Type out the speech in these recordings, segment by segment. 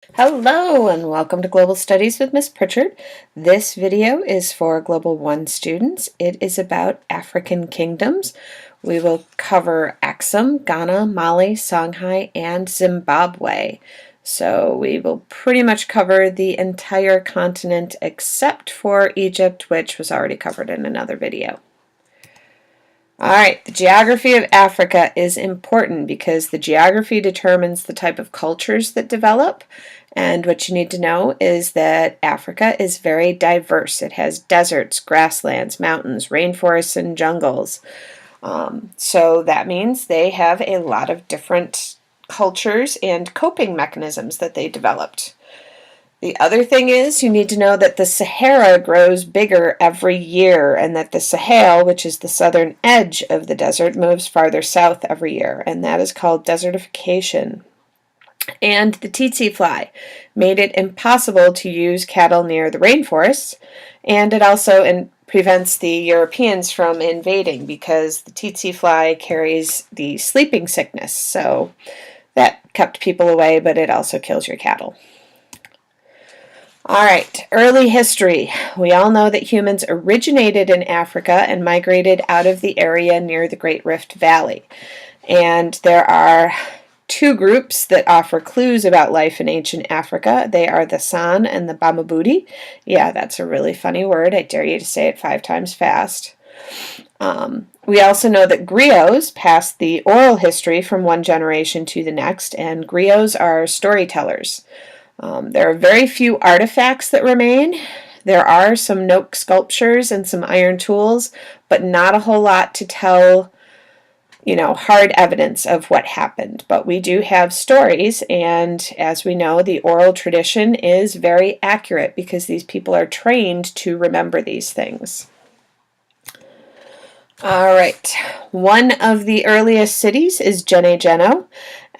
Hello and welcome to Global Studies with Miss Pritchard. This video is for Global 1 students. It is about African kingdoms. We will cover Axum, Ghana, Mali, Songhai, and Zimbabwe. So we will pretty much cover the entire continent except for Egypt, which was already covered in another video. Alright, the geography of Africa is important because the geography determines the type of cultures that develop. And what you need to know is that Africa is very diverse. It has deserts, grasslands, mountains, rainforests, and jungles. So that means they have a lot of different cultures and coping mechanisms that they developed. The other thing is you need to know that the Sahara grows bigger every year and that the Sahel, which is the southern edge of the desert, moves farther south every year, and that is called desertification. And the tsetse fly made it impossible to use cattle near the rainforests, and it also prevents the Europeans from invading because the tsetse fly carries the sleeping sickness, so that kept people away, but it also kills your cattle. Alright, early history. We all know that humans originated in Africa and migrated out of the area near the Great Rift Valley. And there are two groups that offer clues about life in ancient Africa. They are the San and the Bamabudi. Yeah, that's a really funny word. I dare you to say it 5 times fast. We also know that griots passed the oral history from one generation to the next, and griots are storytellers. There are very few artifacts that remain. There are some Noke sculptures and some iron tools, but not a whole lot to tell, hard evidence of what happened. But we do have stories, and as we know, the oral tradition is very accurate because these people are trained to remember these things. All right, one of the earliest cities is Gene,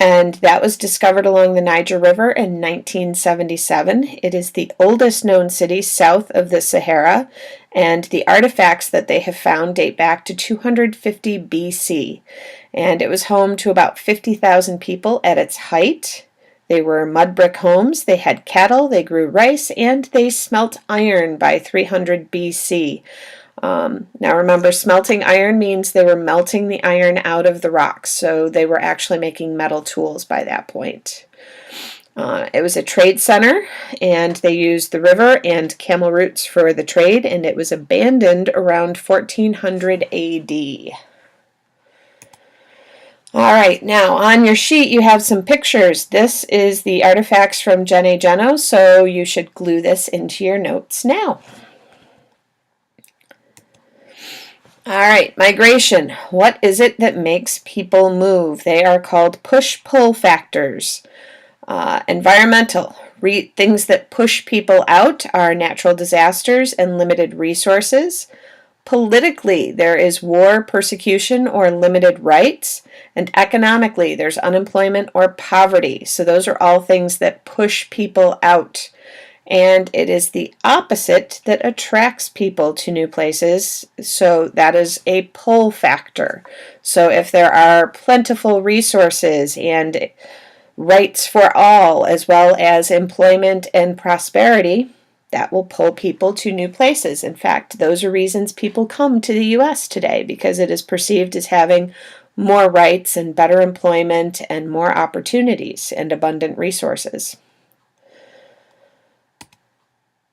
and that was discovered along the Niger River in 1977. It is the oldest known city south of the Sahara, and the artifacts that they have found date back to 250 BC. And it was home to about 50,000 people at its height. They were mud brick homes, they had cattle, they grew rice, and they smelt iron by 300 BC. Now remember, smelting iron means they were melting the iron out of the rocks, so they were actually making metal tools by that point. It was a trade center, and they used the river and camel routes for the trade, and it was abandoned around 1400 AD. Alright, now on your sheet you have some pictures. This is the artifacts from Gene, so you should glue this into your notes now. Alright, migration. What is it that makes people move? They are called push-pull factors. Environmental. Things that push people out are natural disasters and limited resources. Politically, there is war, persecution, or limited rights. And economically, there's unemployment or poverty. So those are all things that push people out. And it is the opposite that attracts people to new places, so that is a pull factor. So if there are plentiful resources and rights for all, as well as employment and prosperity, that will pull people to new places. In fact, those are reasons people come to the U.S. today, because it is perceived as having more rights and better employment and more opportunities and abundant resources.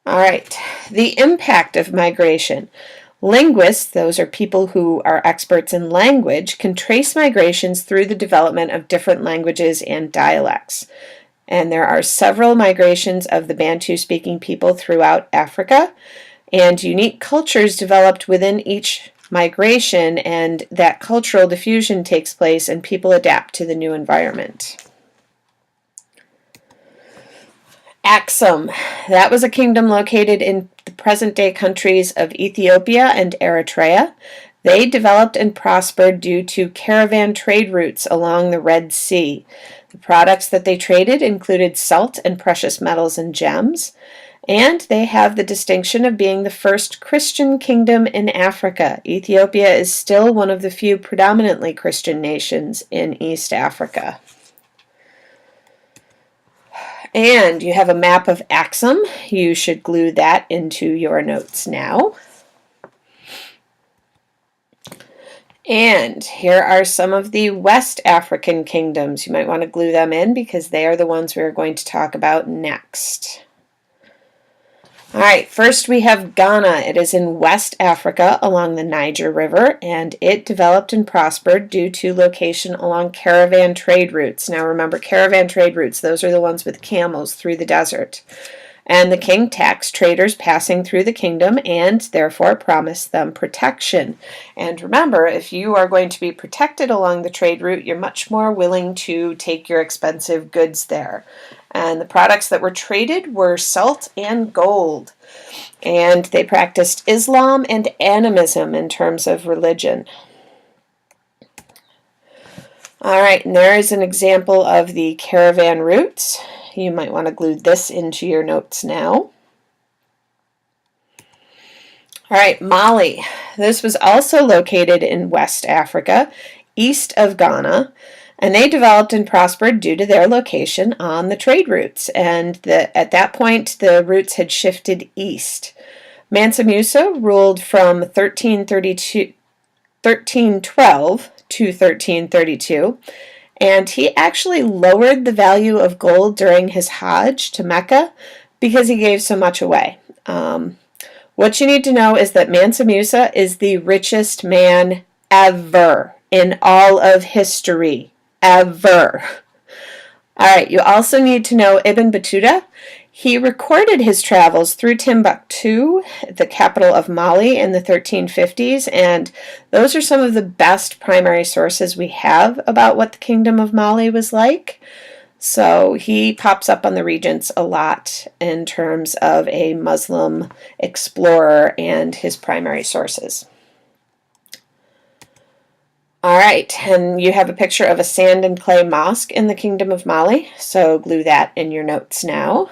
All right, the impact of migration. Linguists, those are people who are experts in language, can trace migrations through the development of different languages and dialects. And there are several migrations of the Bantu-speaking people throughout Africa, and unique cultures developed within each migration, and that cultural diffusion takes place and people adapt to the new environment. Axum. That was a kingdom located in the present-day countries of Ethiopia and Eritrea. They developed and prospered due to caravan trade routes along the Red Sea. The products that they traded included salt and precious metals and gems, and they have the distinction of being the first Christian kingdom in Africa. Ethiopia is still one of the few predominantly Christian nations in East Africa. And you have a map of Axum. You should glue that into your notes now. And here are some of the West African kingdoms. You might want to glue them in because they are the ones we are going to talk about next. All right, first we have Ghana. It is in West Africa along the Niger River, and it developed and prospered due to location along caravan trade routes. Now remember, caravan trade routes, those are the ones with camels through the desert. And the king taxed traders passing through the kingdom and therefore promised them protection. And remember, if you are going to be protected along the trade route, you're much more willing to take your expensive goods there. And the products that were traded were salt and gold. And they practiced Islam and animism in terms of religion. All right, and there is an example of the caravan routes. You might want to glue this into your notes now. All right, Mali. This was also located in West Africa, east of Ghana, and they developed and prospered due to their location on the trade routes. And at that point, the routes had shifted east. Mansa Musa ruled from 1312 to 1332. And he actually lowered the value of gold during his Hajj to Mecca because he gave so much away. What you need to know is that Mansa Musa is the richest man ever in all of history. Ever. All right, you also need to know Ibn Battuta. He recorded his travels through Timbuktu, the capital of Mali, in the 1350s, and those are some of the best primary sources we have about what the Kingdom of Mali was like. So he pops up on the Regents a lot in terms of a Muslim explorer and his primary sources. All right, and you have a picture of a sand and clay mosque in the Kingdom of Mali, so glue that in your notes now.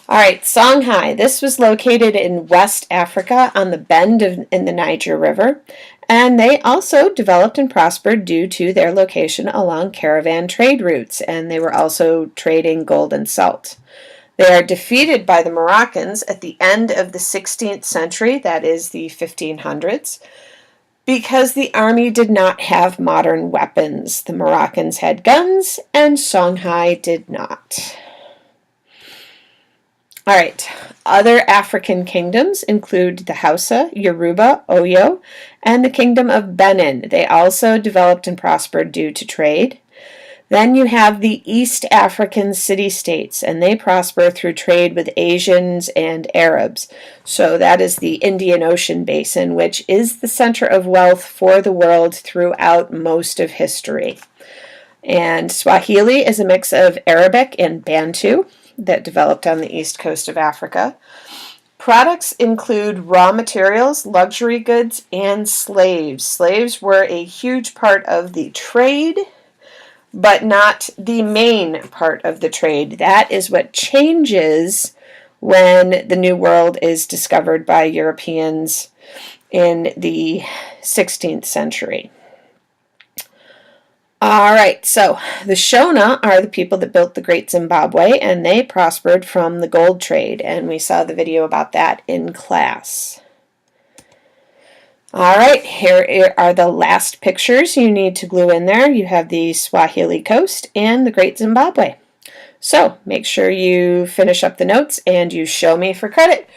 All right, Songhai. This was located in West Africa on the bend in the Niger River, and they also developed and prospered due to their location along caravan trade routes, and they were also trading gold and salt. They are defeated by the Moroccans at the end of the 16th century, that is the 1500s, because the army did not have modern weapons. The Moroccans had guns, and Songhai did not. All right, other African kingdoms include the Hausa, Yoruba, Oyo, and the Kingdom of Benin. They also developed and prospered due to trade. Then you have the East African city-states, and they prosper through trade with Asians and Arabs. So that is the Indian Ocean basin, which is the center of wealth for the world throughout most of history. And Swahili is a mix of Arabic and Bantu that developed on the east coast of Africa. Products include raw materials, luxury goods, and slaves. Slaves were a huge part of the trade, but not the main part of the trade. That is what changes when the New World is discovered by Europeans in the 16th century. All right, so the Shona are the people that built the Great Zimbabwe, and they prospered from the gold trade, and we saw the video about that in class. All right, here are the last pictures you need to glue in there. You have the Swahili coast and the Great Zimbabwe. So make sure you finish up the notes and you show me for credit.